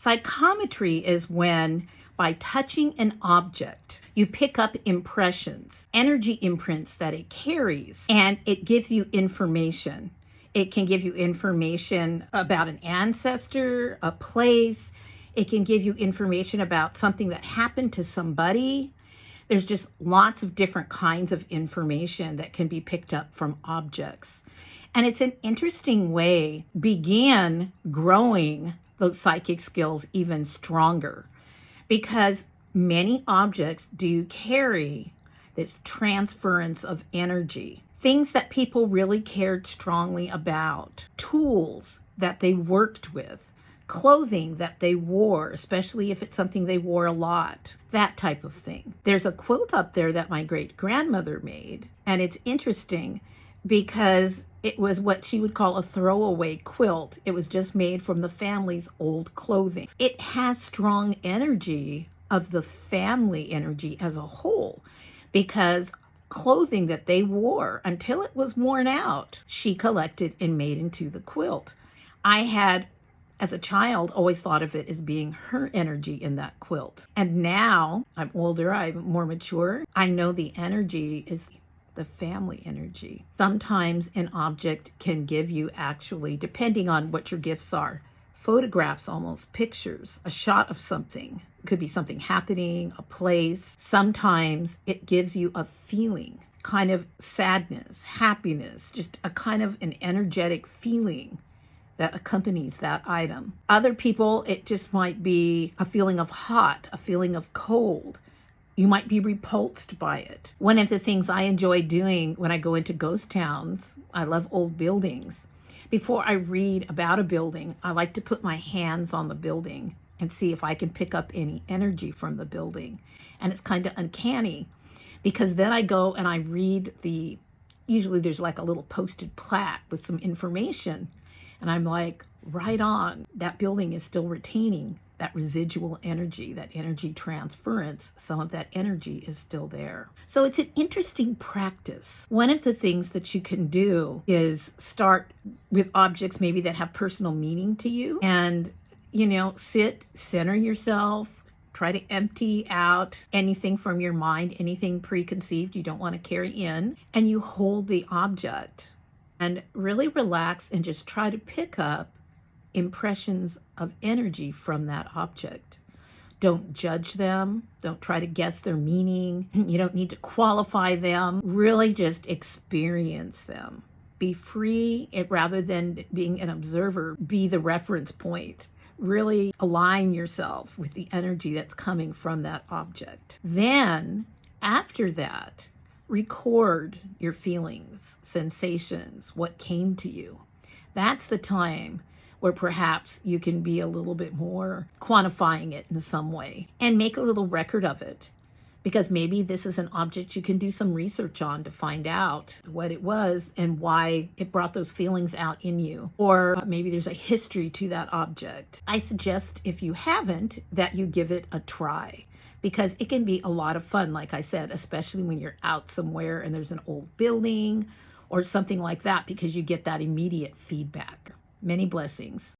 Psychometry is when, by touching an object, you pick up impressions, energy imprints that it carries, and it gives you information. It can give you information about an ancestor, a place. It can give you information about something that happened to somebody. There's just lots of different kinds of information that can be picked up from objects. And it's an interesting way began growing those psychic skills even stronger, because many objects do carry this transference of energy, things that people really cared strongly about, tools that they worked with, clothing that they wore, especially if it's something they wore a lot, that type of thing. There's a quilt up there that my great-grandmother made, and it's interesting because it was what she would call a throwaway quilt. It was just made from the family's old clothing. It has strong energy of the family energy as a whole, because clothing that they wore until it was worn out, she collected and made into the quilt. I had, as a child, always thought of it as being her energy in that quilt. And now I'm older, I'm more mature. I know the energy is the family energy. Sometimes an object can give you, actually, depending on what your gifts are, photographs, almost pictures, a shot of something. It could be something happening, a place. Sometimes it gives you a feeling, kind of sadness, happiness, just a kind of an energetic feeling that accompanies that item. Other people, it just might be a feeling of hot, a feeling of cold. You might be repulsed by it. One of the things I enjoy doing when I go into ghost towns, I love old buildings. Before I read about a building, I like to put my hands on the building and see if I can pick up any energy from the building. And it's kind of uncanny, because then I go and I read usually there's like a little posted plaque with some information. And I'm like, right on, that building is still retaining that residual energy, that energy transference. Some of that energy is still there. So it's an interesting practice. One of the things that you can do is start with objects maybe that have personal meaning to you, and, sit, center yourself, try to empty out anything from your mind, anything preconceived you don't want to carry in, and you hold the object and really relax and just try to pick up impressions of energy from that object. Don't judge them. Don't try to guess their meaning. You don't need to qualify them. Really just experience them. Be free, rather than being an observer, be the reference point. Really align yourself with the energy that's coming from that object. Then, after that, record your feelings, sensations, what came to you. That's the time where perhaps you can be a little bit more quantifying it in some way and make a little record of it, because maybe this is an object you can do some research on to find out what it was and why it brought those feelings out in you. Or maybe there's a history to that object. I suggest, if you haven't, that you give it a try, because it can be a lot of fun, like I said, especially when you're out somewhere and there's an old building or something like that, because you get that immediate feedback. Many blessings.